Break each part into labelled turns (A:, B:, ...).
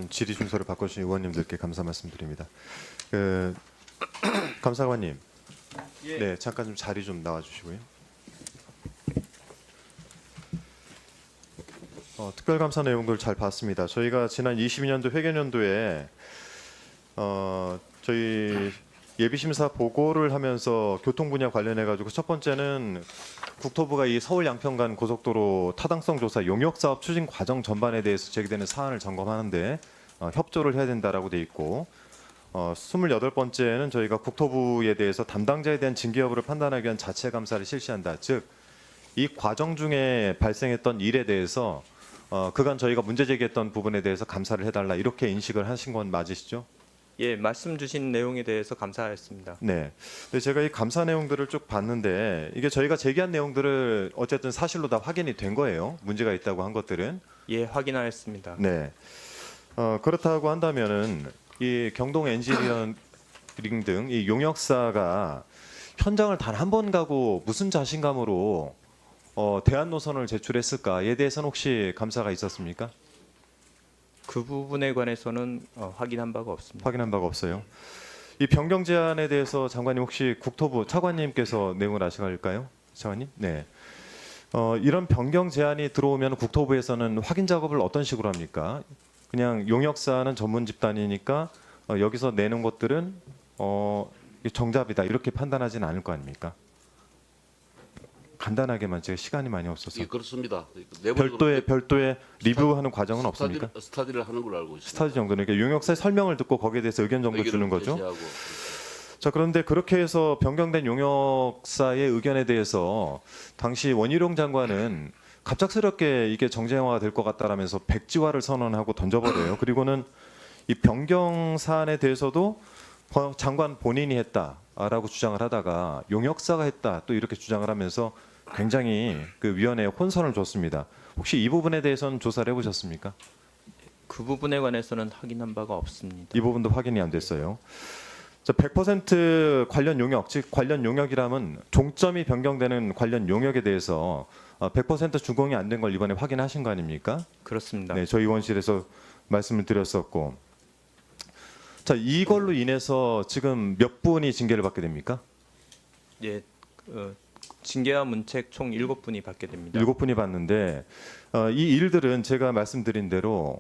A: 질의 순서를 바꿔주신 의원님들께 감사 말씀드립니다. 감사관님,
B: 예.
A: 네 잠깐 좀 자리 좀 나와주시고요. 특별감사 내용들 잘 봤습니다. 저희가 지난 22년도 회계연도에 저희 예비심사 보고를 하면서 교통 분야 관련해 가지고 첫 번째는 국토부가 이 서울 양평간 고속도로 타당성 조사 용역 사업 추진 과정 전반에 대해서 제기되는 사안을 점검하는데 협조를 해야 된다라고 돼 있고 28번째는 저희가 국토부에 대해서 담당자에 대한 징계 여부를 판단하기 위한 자체 감사를 실시한다. 즉 이 과정 중에 발생했던 일에 대해서 그간 저희가 문제 제기했던 부분에 대해서 감사를 해달라 이렇게 인식을 하신 건 맞으시죠?
B: 예, 말씀 주신 내용에 대해서 감사했습니다.
A: 네. 근데 제가 이 감사 내용들을 쭉 봤는데 이게 저희가 제기한 내용들을 어쨌든 사실로 다 확인이 된 거예요. 문제가 있다고 한 것들은.
B: 예, 확인하였습니다.
A: 네. 그렇다고 한다면은 이 경동 엔지니어링 등 이 용역사가 현장을 단 한 번 가고 무슨 자신감으로 대안 노선을 제출했을까에 대해서는 혹시 감사가 있었습니까?
B: 그 부분에 관해서는 확인한 바가 없습니다.
A: 확인한 바가 없어요. 이 변경 제안에 대해서 장관님 혹시 국토부 차관님께서 내용을 아실까요? 차관님? 네. 이런 변경 제안이 들어오면 국토부에서는 확인 작업을 어떤 식으로 합니까? 그냥 용역사는 전문 집단이니까 여기서 내는 것들은 정답이다 이렇게 판단하지는 않을 거 아닙니까? 간단하게만 제가 시간이 많이 없어서
C: 예, 그렇습니다.
A: 별도의 리뷰하는 과정은 없습니까?
C: 스타디를 하는 걸로 알고 있습니다.
A: 스타디 정도는 그러니까 용역사의 설명을 듣고 거기에 대해서 의견 정도
C: 의견을
A: 주는 거죠.
C: 제시하고.
A: 자, 그런데 그렇게 해서 변경된 용역사의 의견에 대해서 당시 원희룡 장관은 갑작스럽게 이게 정쟁화가 될 것 같다라면서 백지화를 선언하고 던져버려요. 그리고는 이 변경 사안에 대해서도 장관 본인이 했다라고 주장을 하다가 용역사가 했다 또 이렇게 주장을 하면서 굉장히 그 위원회에 혼선을 줬습니다. 혹시 이 부분에 대해서는 조사를 해보셨습니까?
B: 그 부분에 관해서는 확인한 바가 없습니다.
A: 이 부분도 확인이 안 됐어요. 자, 100% 관련 용역, 즉 관련 용역이라면 종점이 변경되는 관련 용역에 대해서 100% 준공이 안 된 걸 이번에 확인하신 거 아닙니까?
B: 그렇습니다.
A: 네, 저희 의원실에서 말씀을 드렸었고, 자 이걸로 인해서 지금 몇 분이 징계를 받게 됩니까?
B: 예, 징계와 문책 총 7분이 받게 됩니다.
A: 7분이 받는데 이 일들은 제가 말씀드린 대로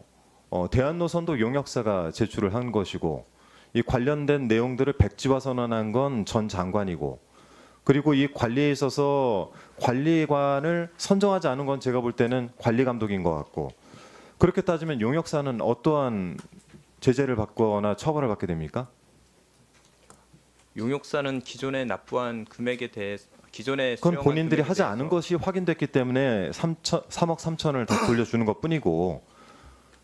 A: 대한노선도 용역사가 제출을 한 것이고 이 관련된 내용들을 백지화 선언한 건 전 장관이고 그리고 이 관리에 있어서 관리관을 선정하지 않은 건 제가 볼 때는 관리 감독인 것 같고 그렇게 따지면 용역사는 어떠한 제재를 받거나 처벌을 받게 됩니까?
B: 용역사는 기존에 납부한 금액에 대해 기존에
A: 그건
B: 수령한
A: 본인들이
B: 금액에
A: 하지 않은
B: 대해서
A: 것이 확인됐기 때문에 3억 3천을 다 돌려주는 것뿐이고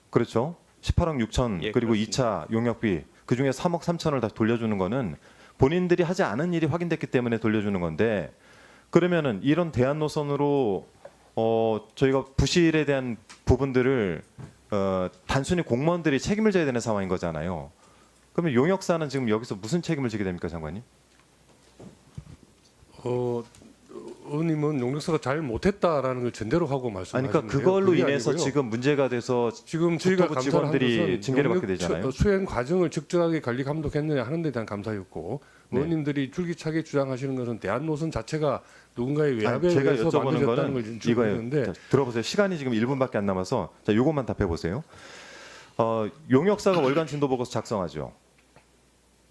A: 그렇죠? 18억 6천
B: 예,
A: 그리고
B: 그렇습니다.
A: 2차 용역비 그중에 3억 3천을 다 돌려주는 거는 본인들이 하지 않은 일이 확인됐기 때문에 돌려주는 건데 그러면은 이런 대안 노선으로 저희가 부실에 대한 부분들을 단순히 공무원들이 책임을 져야 되는 상황인 거잖아요. 그러면 용역사는 지금 여기서 무슨 책임을 지게 됩니까, 장관님?
D: 의원님은 용역사가 잘 못했다라는 걸 전제로 하고 말씀하시는데요.
A: 그러니까 그걸로
D: 그게
A: 인해서
D: 아니고요.
A: 지금 문제가 돼서
D: 지금 저희가
A: 국토부
D: 감사를 한
A: 직원들이
D: 것은
A: 징계를 받게
D: 용역
A: 되잖아요.
D: 수행 과정을 적절하게 관리 감독했느냐 하는 데 대한 감사였고
A: 네.
D: 의원님들이 줄기차게 주장하시는 것은 대한노선 자체가 누군가의
A: 아니,
D: 외압에
A: 제가
D: 의해서
A: 여쭤보는
D: 만들어졌다는
A: 거는
D: 걸
A: 이거예요.
D: 주장하는데
A: 자, 들어보세요. 시간이 지금 1분밖에 안 남아서 자, 요것만 답해 보세요. 용역사가 월간 진도 보고서 작성하죠.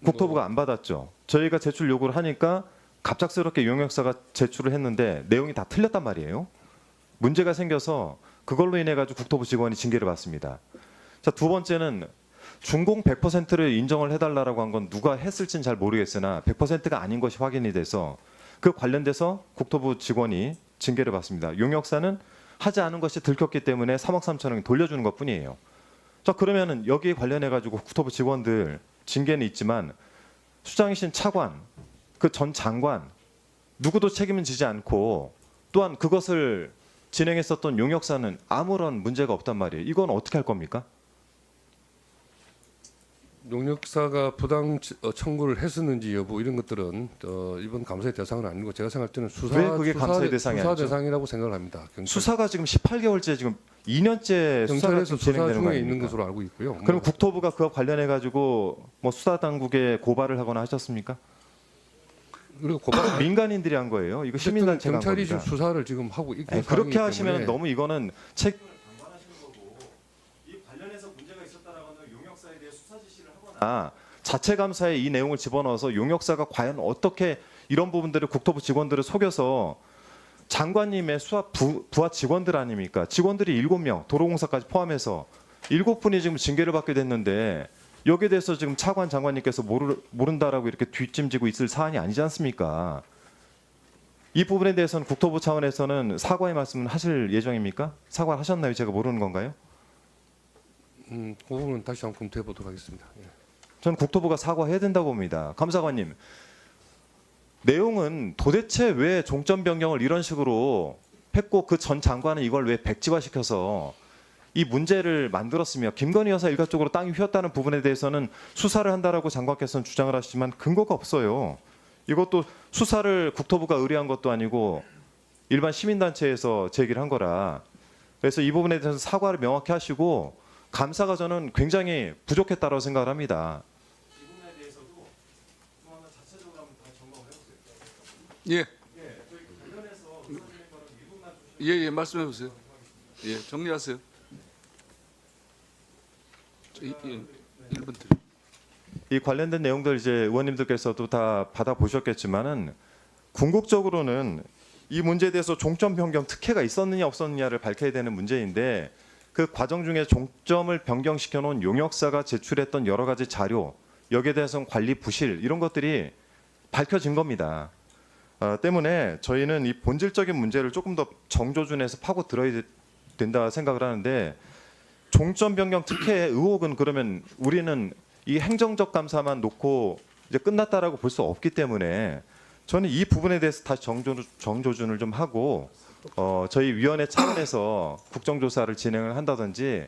A: 국토부가 안 받았죠. 저희가 제출 요구를 하니까 갑작스럽게 용역사가 제출을 했는데 내용이 다 틀렸단 말이에요. 문제가 생겨서 그걸로 인해 가지고 국토부 직원이 징계를 받습니다. 자, 두 번째는 준공 100%를 인정을 해달라고 한 건 누가 했을지는 잘 모르겠으나 100%가 아닌 것이 확인이 돼서 그 관련돼서 국토부 직원이 징계를 받습니다. 용역사는 하지 않은 것이 들켰기 때문에 3억 3천원 돌려주는 것뿐이에요. 자, 그러면은 여기에 관련해 가지고 국토부 직원들 징계는 있지만 수장이신 차관, 그 전 장관 누구도 책임은 지지 않고 또한 그것을 진행했었던 용역사는 아무런 문제가 없단 말이에요. 이건 어떻게 할 겁니까?
D: 용역사가 부당 청구를 했었는지 여부 이런 것들은 이번 감사의 대상은 아니고 제가 생각할 때는
A: 왜 그게 감사의 대상이
D: 수사
A: 아니죠?
D: 대상이라고 생각을 합니다.
A: 수사가 지금 18개월째 지금 2년째 수사가
D: 경찰에서
A: 지금
D: 수사
A: 진행되는 거
D: 중에 있는
A: 아닙니까?
D: 것으로 알고 있고요.
A: 그럼 국토부가 그와 관련해 가지고 뭐 수사 당국에 고발을 하거나 하셨습니까?
D: 그리고 고발
A: 민간인들이 한 거예요. 이거 시민단체가 한
D: 경찰이
A: 겁니다.
D: 지금 수사를 지금 하고 있고
A: 아니, 그렇게 하시면 너무 이거는 책 방관하시는 거고 이 관련해서 문제가 있었다라고 하는 용역사에 대해 수사 지시를 하거나 자체 감사에 이 내용을 집어넣어서 용역사가 과연 어떻게 이런 부분들을 국토부 직원들을 속여서 장관님의 수사 부하 직원들 아닙니까? 직원들이 7명, 도로공사까지 포함해서 7분이 지금 징계를 받게 됐는데 여기에 대해서 지금 차관 장관님께서 모른다라고 이렇게 뒷짐지고 있을 사안이 아니지 않습니까? 이 부분에 대해서는 국토부 차원에서는 사과의 말씀은 하실 예정입니까? 사과를 하셨나요? 제가 모르는 건가요?
D: 그 부분은 다시 한번 검토해 보도록 하겠습니다. 예.
A: 저는 국토부가 사과해야 된다고 봅니다. 감사관님, 내용은 도대체 왜 종점 변경을 이런 식으로 했고 그 전 장관은 이걸 왜 백지화시켜서 이 문제를 만들었으며 김건희 여사 일가 쪽으로 땅이 휘었다는 부분에 대해서는 수사를 한다라고 장관께서는 주장을 하시지만 근거가 없어요. 이것도 수사를 국토부가 의뢰한 것도 아니고 일반 시민단체에서 제기를 한 거라. 그래서 이 부분에 대해서 사과를 명확히 하시고 감사가 저는 굉장히 부족했다고 생각을 합니다. 이 부분에 대해서도 좀 한번 자체적으로 한번 다 점검을 해보세요.
E: 예. 예, 말씀해 보세요. 예, 정리하세요. 1분 드립니다.
A: 이 관련된 내용들 이제 의원님들께서도 다 받아보셨겠지만은 궁극적으로는 이 문제에 대해서 종점 변경 특혜가 있었느냐 없었느냐를 밝혀야 되는 문제인데 그 과정 중에 종점을 변경시켜 놓은 용역사가 제출했던 여러 가지 자료 여기에 대해서는 관리 부실 이런 것들이 밝혀진 겁니다. 때문에 저희는 이 본질적인 문제를 조금 더 정조준해서 파고 들어야 된다 생각을 하는데 종점 변경 특혜의 의혹은 그러면 우리는 이 행정적 감사만 놓고 이제 끝났다라고 볼 수 없기 때문에 저는 이 부분에 대해서 다시 정조준을 좀 하고 저희 위원회 차원에서 국정조사를 진행을 한다든지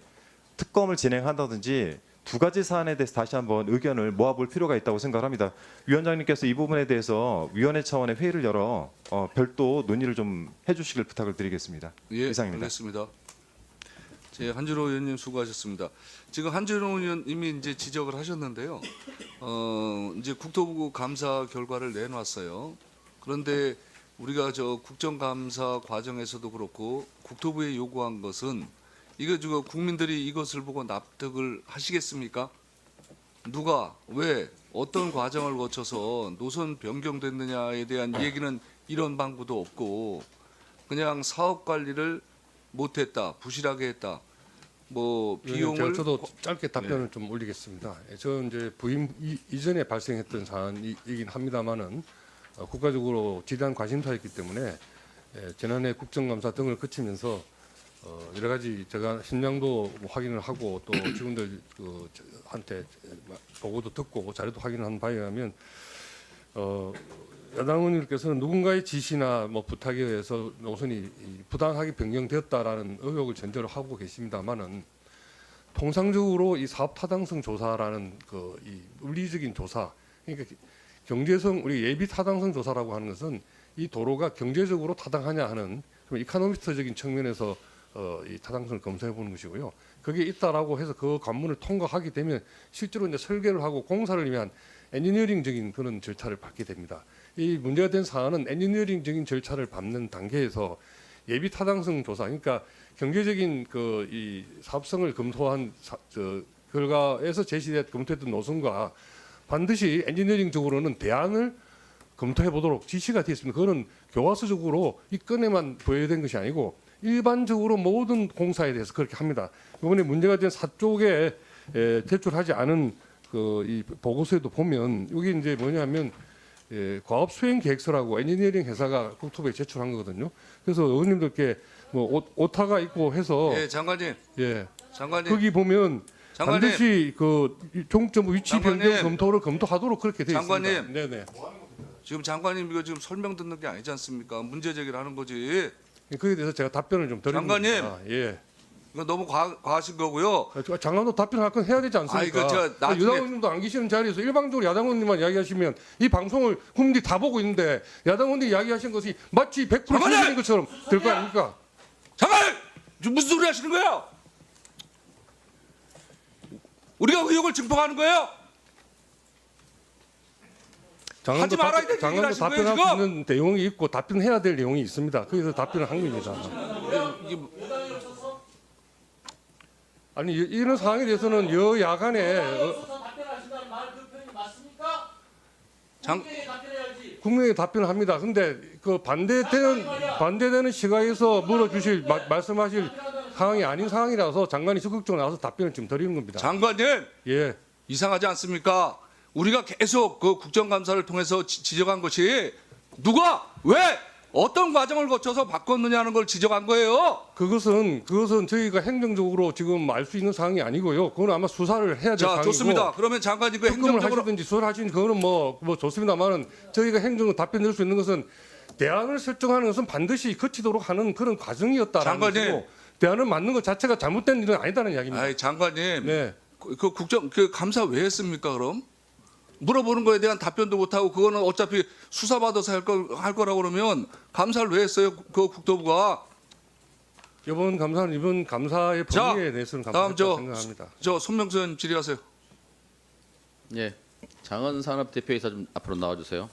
A: 특검을 진행한다든지 두 가지 사안에 대해서 다시 한번 의견을 모아볼 필요가 있다고 생각합니다. 위원장님께서 이 부분에 대해서 위원회 차원의 회의를 열어 별도 논의를 좀 해주시길 부탁을 드리겠습니다.
E: 예,
A: 이상입니다.
E: 알겠습니다. 제 한준호 의원님 수고하셨습니다. 지금 한준호 의원님이 이제 지적을 하셨는데요. 이제 국토부 감사 결과를 내놨어요. 그런데 우리가 저 국정감사 과정에서도 그렇고 국토부에 요구한 것은 이거 지금 국민들이 이것을 보고 납득을 하시겠습니까? 누가 왜 어떤 과정을 거쳐서 노선 변경됐느냐에 대한 얘기는 이런 방구도 없고 그냥 사업 관리를 못했다, 부실하게 했다. 뭐 비용을
D: 저도 짧게 답변을 좀 올리겠습니다. 저 이제 부임 이전에 발생했던 사안이긴 합니다만은 국가적으로 지대한 관심사였기 때문에 지난해 국정감사 등을 거치면서 여러 가지 제가 신장도 확인을 하고 또 직원들 한테 보고도 듣고 자료도 확인한 바에 의하면 야당 의원님께서는 누군가의 지시나 뭐 부탁에 의해서 노선이 부당하게 변경되었다라는 의혹을 전제로 하고 계십니다만은 통상적으로 이 사업 타당성 조사라는 이 물리적인 조사, 그러니까 경제성 우리 예비 타당성 조사라고 하는 것은 이 도로가 경제적으로 타당하냐 하는 좀 이코노미스트적인 측면에서 이 타당성을 검사해 보는 것이고요. 그게 있다라고 해서 그 관문을 통과하게 되면 실제로 이제 설계를 하고 공사를 위한 엔지니어링적인 그런 절차를 밟게 됩니다. 이 문제가 된 사안은 엔지니어링적인 절차를 밟는 단계에서 예비 타당성 조사, 그러니까 경제적인 이 사업성을 검토한 결과에서 검토했던 노선과 반드시 엔지니어링적으로는 대안을 검토해 보도록 지시가 되어 있습니다. 그거는 교과서적으로 이 건에만 부여된 것이 아니고 일반적으로 모든 공사에 대해서 그렇게 합니다. 이번에 문제가 된 사쪽에 제출하지 않은 이 보고서에도 보면 이게 이제 뭐냐면 과업 수행 계획서라고 엔지니어링 회사가 국토부에 제출한 거거든요. 그래서 의원님들께 뭐 오타가 있고 해서
E: 예, 장관님. 장관님.
D: 거기 보면
E: 장관님.
D: 반드시 종점 위치
E: 장관님.
D: 변경 검토를 검토하도록 그렇게 되어
E: 장관님.
D: 있습니다. 네네.
E: 지금 장관님 이거 지금 설명 듣는 게 아니지 않습니까? 문제 제기를 하는 거지.
D: 거기에 대해서 제가 답변을 좀 드립니다.
E: 장관님.
D: 예.
E: 이거 너무 과하신 거고요.
D: 장관도 답변할 건 해야 되지 않습니까?
E: 이거 제가 나중에-
D: 유당 의원님도 안 계시는 자리에서 일방적으로 야당 의원님만 이야기하시면 이 방송을 국민들이 다 보고 있는데 야당 의원들이 이야기하신 것이 마치 100%
E: 장관님!
D: 진실인 것처럼 될 거 아닙니까?
E: 잠깐! 지금 무슨 소리 하시는 거예요? 우리가 의혹을 증폭하는 거예요? 하지 말아야 될 얘기를
D: 장관도
E: 하신 거예요,
D: 답변할 수
E: 지금?
D: 있는 내용이 있고 답변해야 될 내용이 있습니다. 그래서 답변을 한 겁니다.
E: 이게
D: 아니 이런 상황에 대해서는 여야 간에
F: 답변하신다는 말 그 표현이 맞습니까?
E: 장
D: 국민에게 답변을 합니다. 근데 그 반대되는 시각에서 물어주실 말씀하실 상황이 아닌 상황이라서 장관이 적극적으로 나와서 답변을 지금 드리는 겁니다.
E: 장관님
D: 예.
E: 이상하지 않습니까? 우리가 계속 그 국정감사를 통해서 지적한 것이 누가 왜 어떤 과정을 거쳐서 바꿨느냐는 걸 지적한 거예요.
D: 그것은 저희가 행정적으로 지금 알 수 있는 사항이 아니고요. 그건 아마 수사를 해야 될
E: 자,
D: 사항이고.
E: 좋습니다. 그러면 장관님 그
D: 특검을
E: 행정적으로
D: 하시든지 수사를 하시든지 그거는 뭐 좋습니다만은 저희가 행정으로 답변 드릴 수 있는 것은 대안을 설정하는 것은 반드시 거치도록 하는 그런 과정이었다라는
E: 장관님.
D: 것이고 대안을 맞는 것 자체가 잘못된 일은 아니다는 이야기입니다.
E: 아이 장관님
D: 네.
E: 그 국정 그 감사 왜 했습니까 그럼? 물어보는 거에 대한 답변도 못 하고 그거는 어차피 수사 받아서 할 거라고 그러면 감사를 왜 했어요? 그 국토부가
D: 이번 감사의
E: 자,
D: 범위에 대해서는
E: 다음
D: 감사했다고 생각합니다.
E: 저 손명수 의원 질의하세요.
G: 예, 장은 산업 대표이사 좀 앞으로 나와주세요.